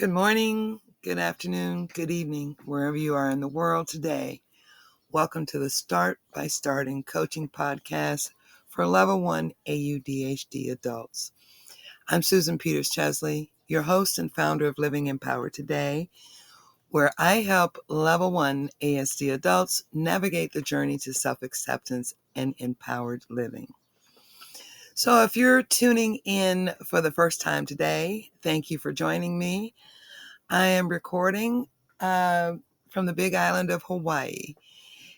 Good morning, good afternoon, good evening, wherever you are in the world today. Welcome to the Start by Starting Coaching Podcast for Level 1 AuDhd adults. I'm Susan Peters Chesley, your host and founder of Living Empowered Today, where I help Level 1 ASD adults navigate the journey to self-acceptance and empowered living. So if you're tuning in for the first time today, thank you for joining me. I am recording from the big island of Hawaii.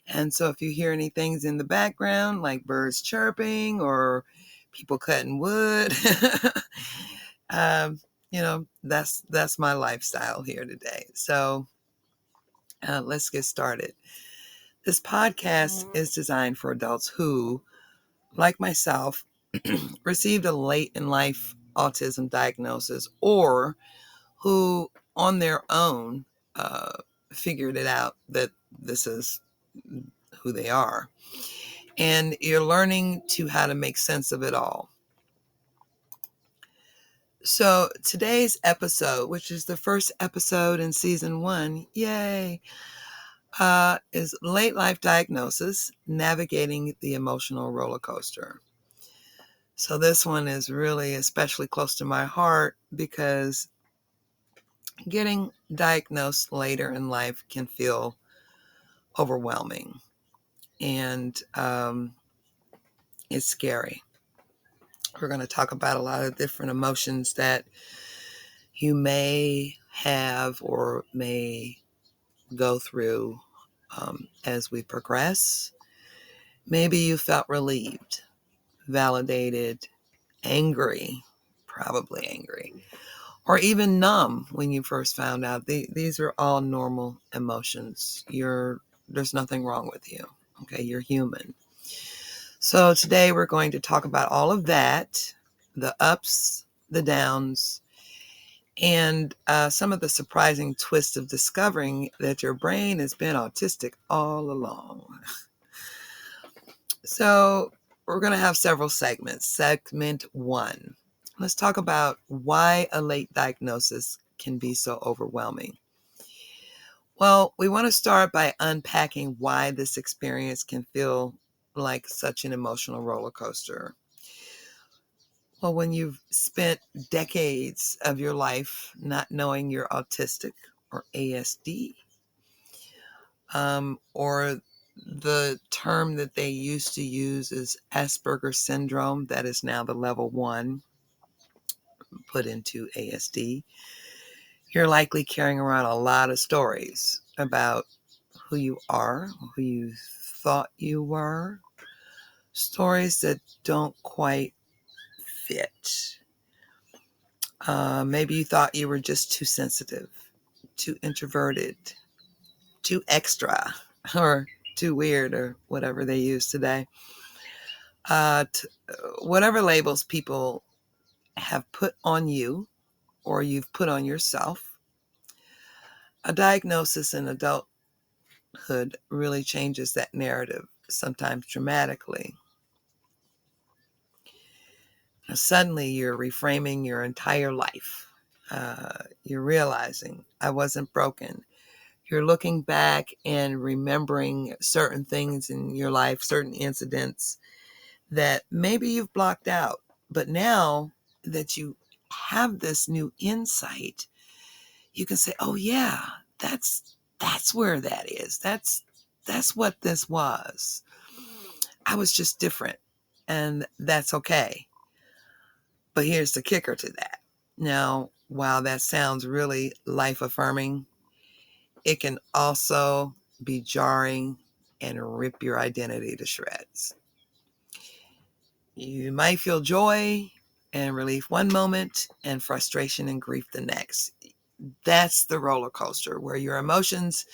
And so if you hear any things in the background, like birds chirping or people cutting wood, that's my lifestyle here today. So let's get started. This podcast is designed for adults who, like myself, received a late in life autism diagnosis or who on their own figured it out that this is who they are. And you're learning how to make sense of it all. So today's episode, which is the first episode in season 1, yay, is late life diagnosis, navigating the emotional roller coaster. So this one is really especially close to my heart because getting diagnosed later in life can feel overwhelming and it's scary. We're going to talk about a lot of different emotions that you may have or may go through as we progress. Maybe you felt relieved, validated, angry, probably angry, or even numb when you first found out. These are all normal emotions. There's nothing wrong with you. Okay, you're human. So today we're going to talk about all of that, the ups, the downs, and some of the surprising twists of discovering that your brain has been autistic all along. So we're going to have several segments. Segment 1. Let's talk about why a late diagnosis can be so overwhelming. Well, we want to start by unpacking why this experience can feel like such an emotional roller coaster. Well, when you've spent decades of your life not knowing you're autistic or ASD, or the term that they used to use is Asperger's syndrome, that is now the level 1 put into ASD, you're likely carrying around a lot of stories about who you are, who you thought you were, stories that don't quite fit. Maybe you thought you were just too sensitive, too introverted, too extra, or too weird, or whatever they use today. Whatever labels people have put on you or you've put on yourself, a diagnosis in adulthood really changes that narrative, sometimes dramatically. Now, suddenly you're reframing your entire life. You're realizing I wasn't broken. You're looking back and remembering certain things in your life, certain incidents that maybe you've blocked out. But now that you have this new insight, you can say, oh yeah, that's where that is. That's what this was. I was just different, and that's okay. But here's the kicker to that. Now, while that sounds really life affirming, it can also be jarring and rip your identity to shreds. You might feel joy and relief one moment and frustration and grief the next. That's the roller coaster where your emotions,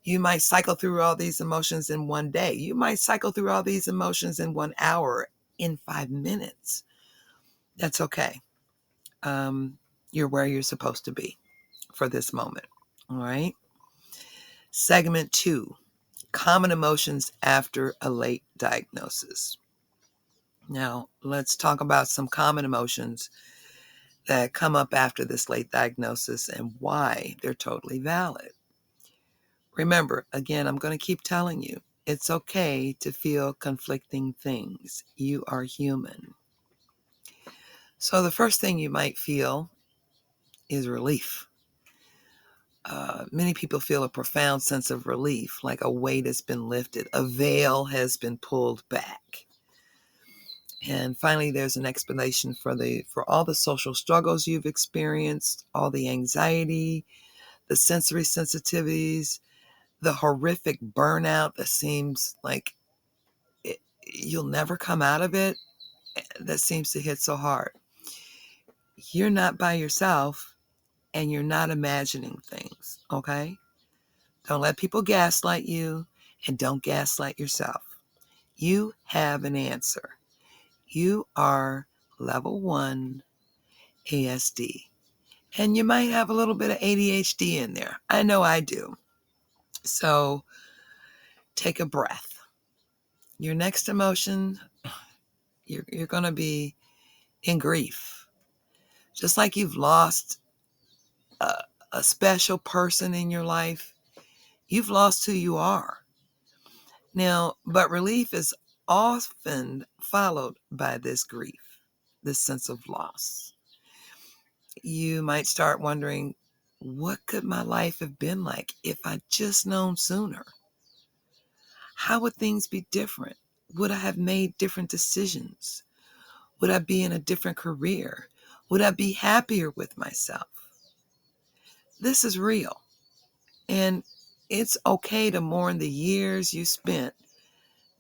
you might cycle through all these emotions in one day. You might cycle through all these emotions in 1 hour, in 5 minutes. That's okay. You're where you're supposed to be for this moment. All right. Segment 2, common emotions after a late diagnosis. Now, let's talk about some common emotions that come up after this late diagnosis and why they're totally valid. Remember, again, I'm going to keep telling you, it's okay to feel conflicting things. You are human. So the first thing you might feel is relief. Many people feel a profound sense of relief, like a weight has been lifted, a veil has been pulled back. And finally, there's an explanation for all the social struggles you've experienced, all the anxiety, the sensory sensitivities, the horrific burnout that seems like you'll never come out of it, that seems to hit so hard. You're not by yourself, and you're not imagining things, okay? Don't let people gaslight you, and don't gaslight yourself. You have an answer. You are level 1 ASD. And you might have a little bit of ADHD in there. I know I do. So take a breath. Your next emotion, you're going to be in grief. Just like you've lost a, a special person in your life, you've lost who you are. Now, but relief is often followed by this grief, this sense of loss. You might start wondering, what could my life have been like if I'd just known sooner? How would things be different? Would I have made different decisions? Would I be in a different career? Would I be happier with myself? This is real. And it's okay to mourn the years you spent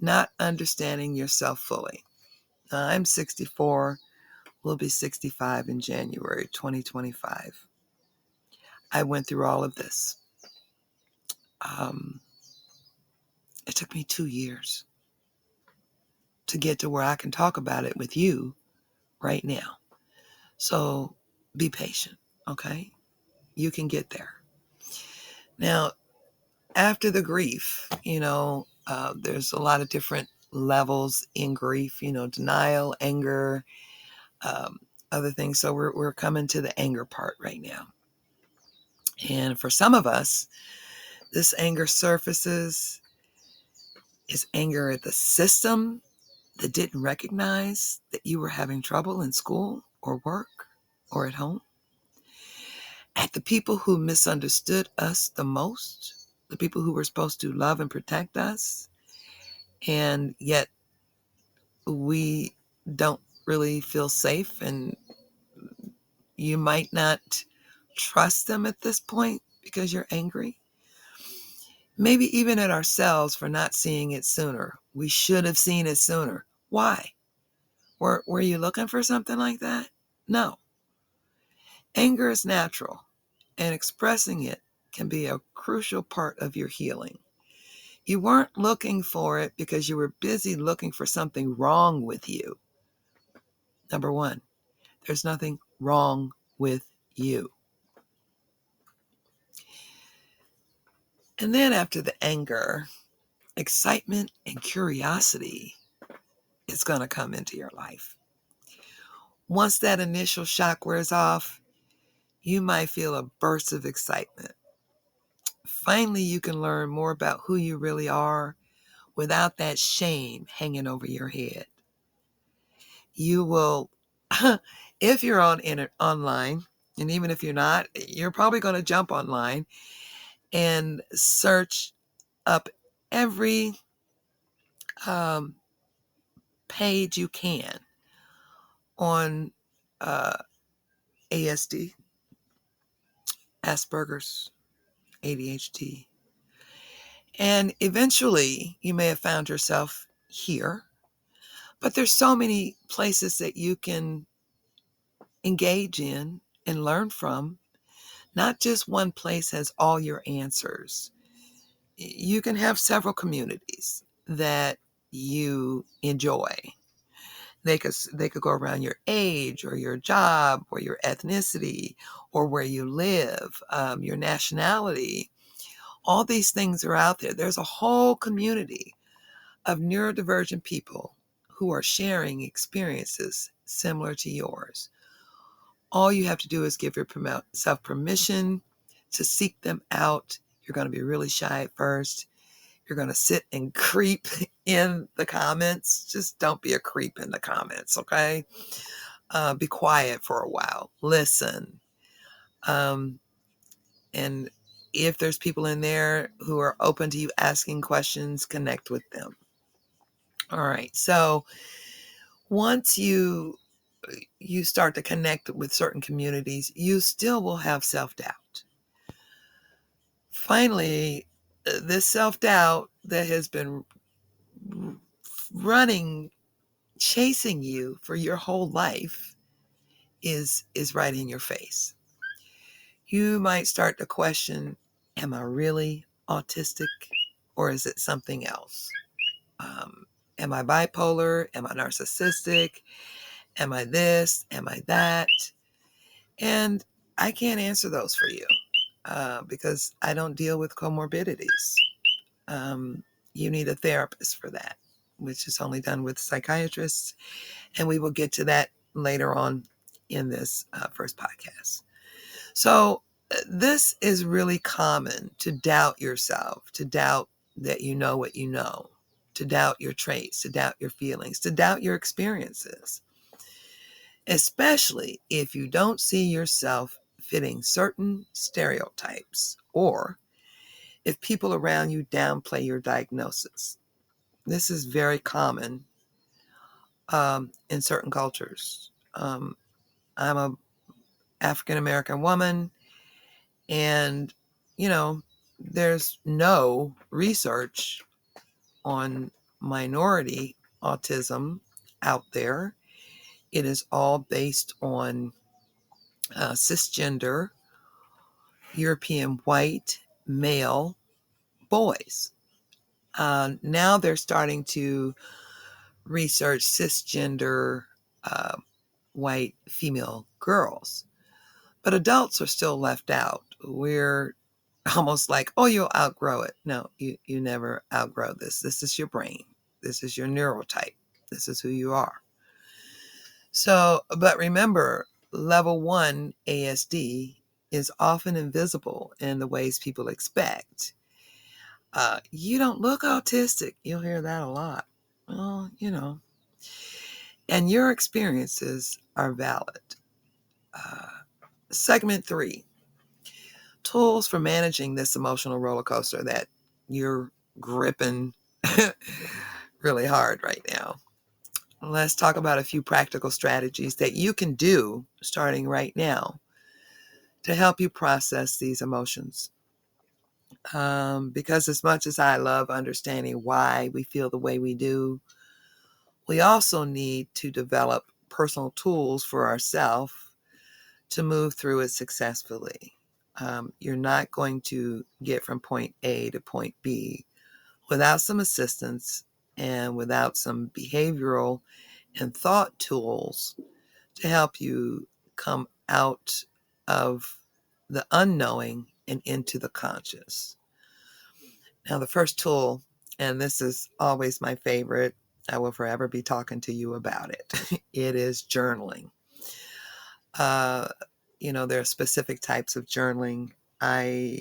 not understanding yourself fully. I'm 64, will be 65 in January 2025. I went through all of this. It took me 2 years to get to where I can talk about it with you right now. So be patient, okay? You can get there. Now, after the grief, there's a lot of different levels in grief, denial, anger, other things. So we're coming to the anger part right now. And for some of us, this anger surfaces is anger at the system that didn't recognize that you were having trouble in school or work or at home, at the people who misunderstood us the most, the people who were supposed to love and protect us, and yet we don't really feel safe, and you might not trust them at this point because you're angry. Maybe even at ourselves for not seeing it sooner. We should have seen it sooner. Why? Were you looking for something like that? No. Anger is natural, and expressing it can be a crucial part of your healing. You weren't looking for it because you were busy looking for something wrong with you. Number one, there's nothing wrong with you. And then after the anger, excitement and curiosity is going to come into your life. Once that initial shock wears off, you might feel a burst of excitement. Finally, you can learn more about who you really are without that shame hanging over your head. You will, if you're online, and even if you're not, you're probably going to jump online and search up every page you can on ASD, Asperger's, ADHD. And eventually you may have found yourself here, but there's so many places that you can engage in and learn from. Not just one place has all your answers. You can have several communities that you enjoy. They could go around your age or your job or your ethnicity or where you live, your nationality. All these things are out there. There's a whole community of neurodivergent people who are sharing experiences similar to yours. All you have to do is give yourself permission to seek them out. You're going to be really shy at first. You're going to sit and creep in the comments. Just don't be a creep in the comments, okay? Be quiet for a while. Listen. And if there's people in there who are open to you asking questions, connect with them. All right. So once you start to connect with certain communities, you still will have self-doubt. Finally, this self-doubt that has been running, chasing you for your whole life is right in your face. You might start to question, am I really autistic, or is it something else? Am I bipolar? Am I narcissistic? Am I this? Am I that? And I can't answer those for you because I don't deal with comorbidities. You need a therapist for that, which is only done with psychiatrists. And we will get to that later on in this first podcast. So this is really common, to doubt yourself, to doubt that you know what you know, to doubt your traits, to doubt your feelings, to doubt your experiences, especially if you don't see yourself fitting certain stereotypes, or if people around you downplay your diagnosis. This is very common in certain cultures. I'm a African American woman, and there's no research on minority autism out there. It is all based on cisgender, European white, male boys. Now they're starting to research cisgender uh, white female girls, but adults are still left out. We're almost like, oh, you'll outgrow it. No, you never outgrow this. This is your brain. This is your neurotype. This is who you are. So, but remember, level 1 ASD is often invisible in the ways people expect. You don't look autistic. You'll hear that a lot. Well, and your experiences are valid. Segment 3, tools for managing this emotional roller coaster that you're gripping really hard right now. Let's talk about a few practical strategies that you can do starting right now to help you process these emotions. Because as much as I love understanding why we feel the way we do, we also need to develop personal tools for ourselves to move through it successfully. You're not going to get from point A to point B without some assistance and without some behavioral and thought tools to help you come out of the unknowing and into the conscious. Now, the first tool, and this is always my favorite, I will forever be talking to you about it. It is journaling. There are specific types of journaling. I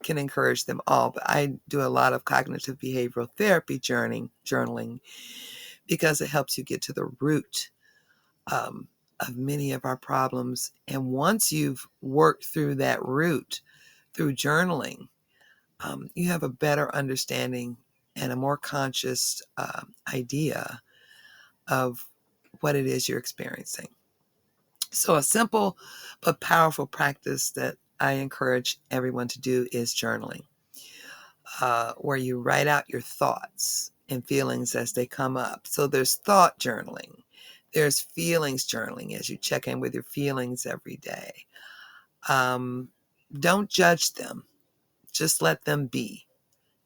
can encourage them all, but I do a lot of cognitive behavioral therapy journaling because it helps you get to the root of many of our problems. And once you've worked through that root through journaling, you have a better understanding and a more conscious idea of what it is you're experiencing. So a simple but powerful practice that I encourage everyone to do is journaling, where you write out your thoughts and feelings as they come up. So there's thought journaling. There's feelings journaling as you check in with your feelings every day. Don't judge them. Just let them be.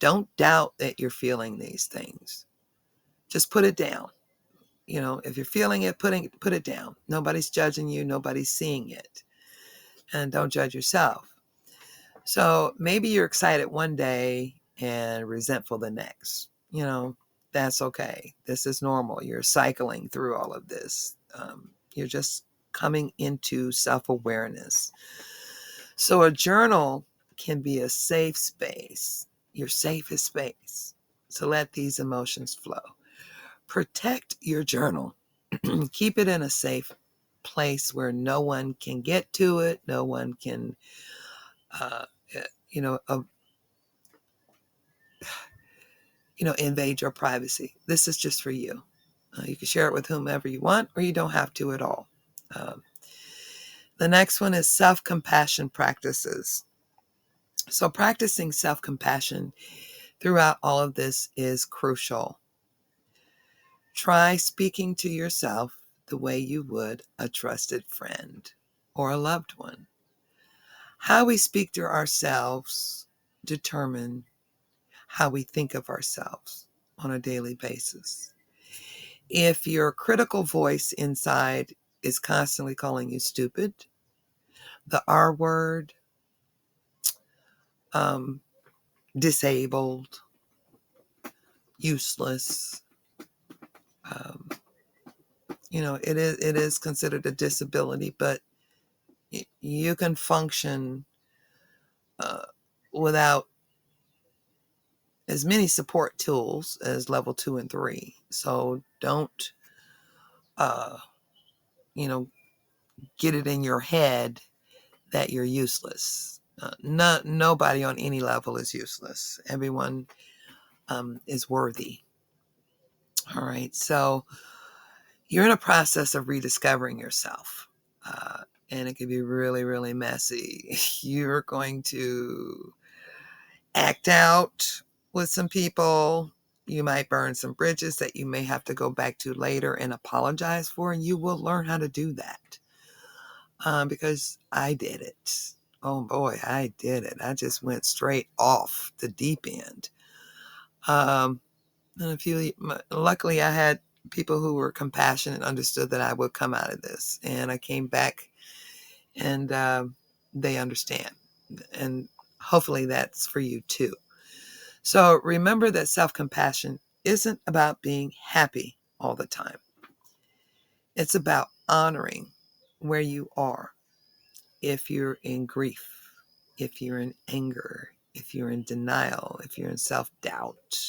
Don't doubt that you're feeling these things. Just put it down. If you're feeling it, put it down. Nobody's judging you. Nobody's seeing it. And don't judge yourself. So maybe you're excited one day and resentful the next. That's okay. This is normal. You're cycling through all of this. You're just coming into self-awareness. So a journal can be a safe space, your safest space, to let these emotions flow. Protect your journal. Keep it in a safe place where no one can get to it, no one can, uh, you know, uh, invade your privacy. This is just for you. You can share it with whomever you want, or you don't have to at all. Um, the next one is self-compassion practices. So practicing self-compassion throughout all of this is crucial. Try speaking to yourself the way you would a trusted friend or a loved one. How we speak to ourselves determine how we think of ourselves on a daily basis. If your critical voice inside is constantly calling you stupid, the R word, um, disabled, useless, um, it is considered a disability, but you can function uh, without as many support tools as level 2 and 3. So don't, uh, get it in your head that you're useless. Nobody on any level is useless. Everyone is worthy. All right. So you're in a process of rediscovering yourself. And it can be really, really messy. You're going to act out with some people. You might burn some bridges that you may have to go back to later and apologize for, and you will learn how to do that. Because I did it. Oh boy, I did it. I just went straight off the deep end. And luckily, I had people who were compassionate and understood that I would come out of this, and I came back, and they understand, and hopefully that's for you too. So remember that self-compassion isn't about being happy all the time. It's about honoring where you are. If you're in grief, if you're in anger, if you're in denial, if you're in self-doubt,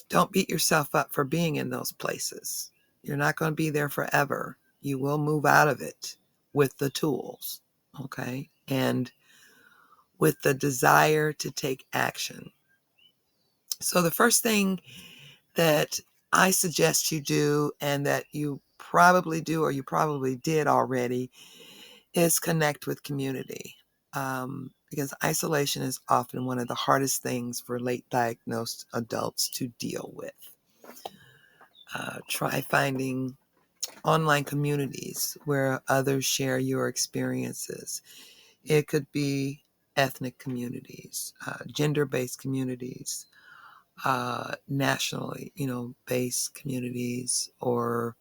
don't beat yourself up for being in those places. You're not going to be there forever. You will move out of it with the tools, okay? And with the desire to take action. So the first thing that I suggest you do, and that you probably do or you probably did already, is connect with community. Because isolation is often one of the hardest things for late diagnosed adults to deal with. Try finding online communities where others share your experiences. It could be ethnic communities, gender-based communities, nationally, based communities, or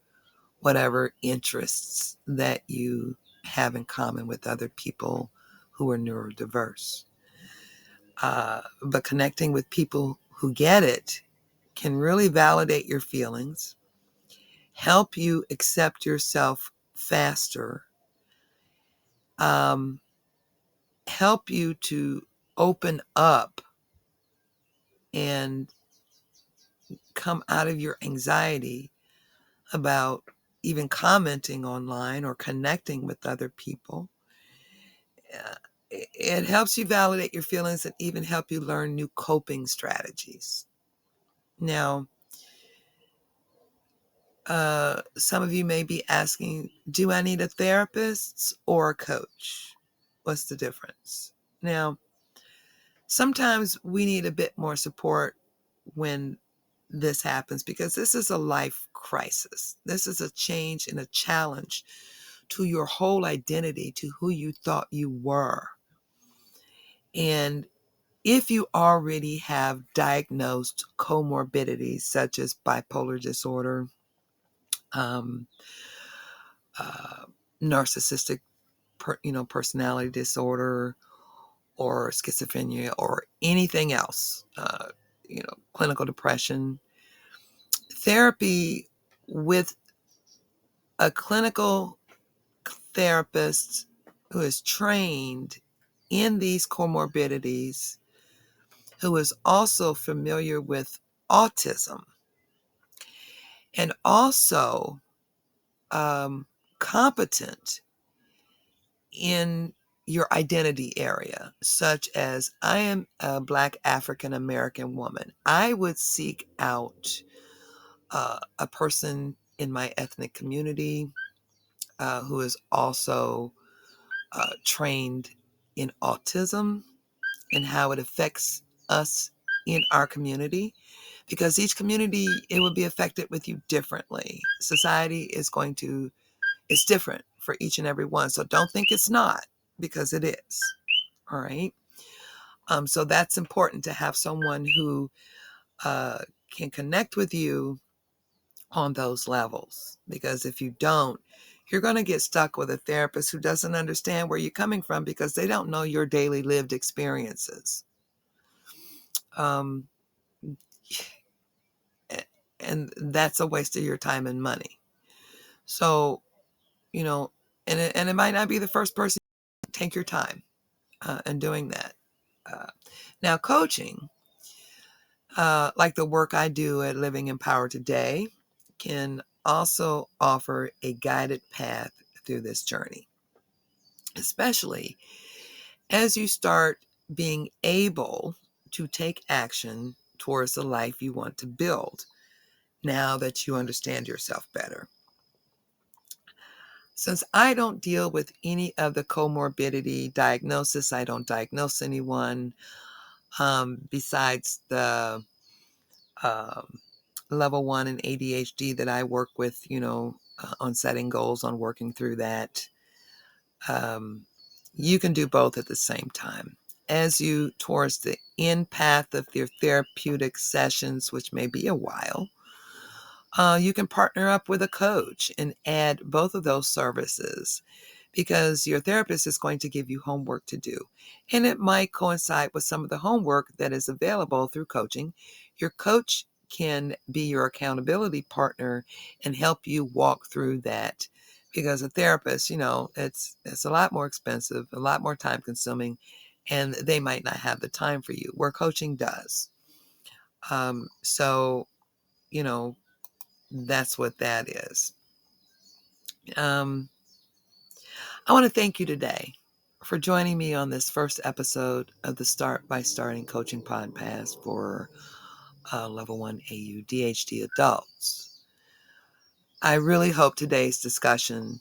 whatever interests that you have in common with other people who are neurodiverse. But connecting with people who get it can really validate your feelings, help you accept yourself faster, um, help you to open up and come out of your anxiety about even commenting online or connecting with other people. It helps you validate your feelings and even help you learn new coping strategies. Now, some of you may be asking, do I need a therapist or a coach? What's the difference? Now, sometimes we need a bit more support when this happens, because this is a life crisis. This is a change and a challenge to your whole identity, to who you thought you were. And if you already have diagnosed comorbidities such as bipolar disorder, um, uh, narcissistic, personality disorder, or schizophrenia, or anything else, clinical depression, therapy with a clinical therapist who is trained in these comorbidities, who is also familiar with autism and also competent in your identity area, such as I am a Black African American woman. I would seek out a person in my ethnic community who is also trained in autism and how it affects us in our community, because each community, it will be affected with you differently. Society is going to, it's different for each and every one. So don't think it's not, because it is. All right. So that's important to have someone who uh, can connect with you on those levels, because if you don't, you're going to get stuck with a therapist who doesn't understand where you're coming from because they don't know your daily lived experiences. Um, and that's a waste of your time and money. So, you know, and it might not be the first person. Take your time in doing that. Uh, Now, coaching, like the work I do at Living Empowered Today, can also offer a guided path through this journey, especially as you start being able to take action towards the life you want to build now that you understand yourself better. Since I don't deal with any of the comorbidity diagnosis, I don't diagnose anyone besides the um, level 1 in ADHD that I work with, on setting goals, on working through that. Um, you can do both at the same time. As you towards the end path of your therapeutic sessions, which may be a while, you can partner up with a coach and add both of those services, because your therapist is going to give you homework to do. And it might coincide with some of the homework that is available through coaching. Your coach can be your accountability partner and help you walk through that, because a therapist, it's a lot more expensive, a lot more time consuming, and they might not have the time for you, where coaching does. So, you know, that's what that is. Um, I want to thank you today for joining me on this first episode of the Start by Starting Coaching Podcast for Level 1 AuDhd adults. I really hope today's discussion,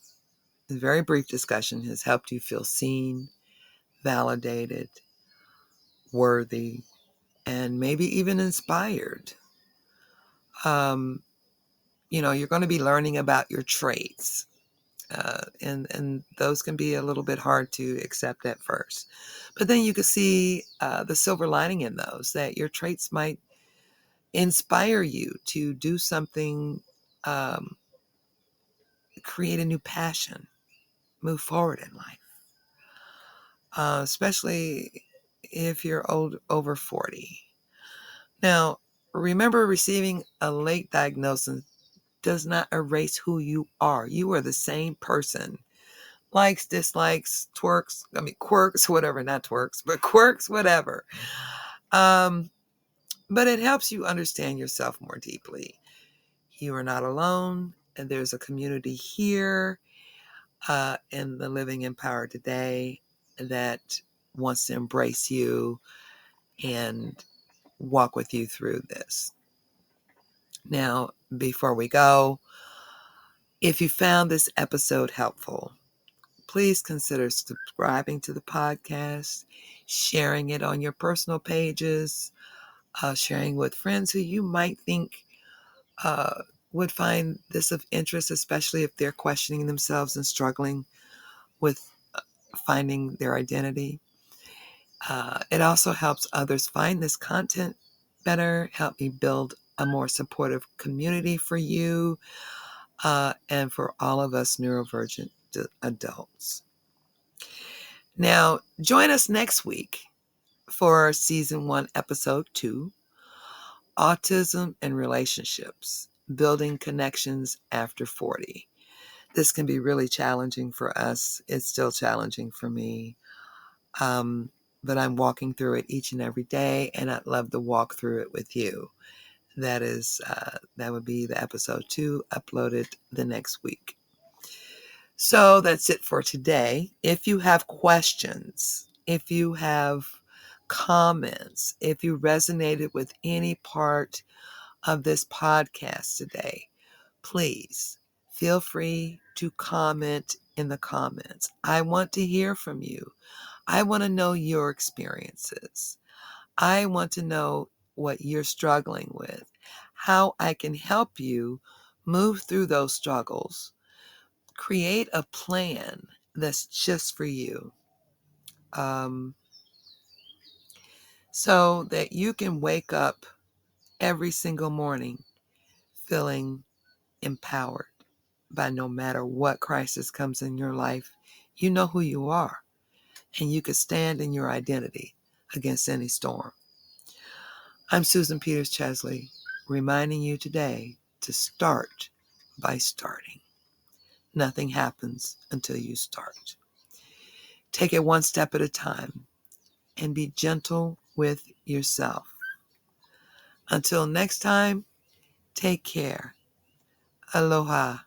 a very brief discussion, has helped you feel seen, validated, worthy, and maybe even inspired. Um, you're going to be learning about your traits. And those can be a little bit hard to accept at first. But then you can see the silver lining in those, that your traits might inspire you to do something, create a new passion, move forward in life, especially if you're over 40. Now, remember, receiving a late diagnosis does not erase who you are. You are the same person. Likes, dislikes, quirks, whatever, not twerks, but quirks, whatever. But it helps you understand yourself more deeply. You are not alone, and there's a community here in the Living Empowered Today that wants to embrace you and walk with you through this. Now, before we go, if you found this episode helpful, please consider subscribing to the podcast, sharing it on your personal pages, sharing with friends who you might think would find this of interest, especially if they're questioning themselves and struggling with finding their identity. It also helps others find this content better, help me build a more supportive community for you and for all of us neurodivergent adults. Now, join us next week for Season 1, Episode 2, Autism and Relationships, Building Connections After 40. This can be really challenging for us. It's still challenging for me. But I'm walking through it each and every day, and I'd love to walk through it with you. That would be the episode 2 uploaded the next week. So that's it for today. If you have questions, if you have comments, if you resonated with any part of this podcast today, please feel free to comment in the comments. I want to hear from you. I want to know your experiences. I want to know what you're struggling with, how I can help you move through those struggles. Create a plan that's just for you, so that you can wake up every single morning feeling empowered by no matter what crisis comes in your life. You know who you are, and you can stand in your identity against any storm. I'm Susan Peters Chesley, reminding you today to start by starting. Nothing happens until you start. Take it one step at a time and be gentle with yourself. Until next time, take care. Aloha.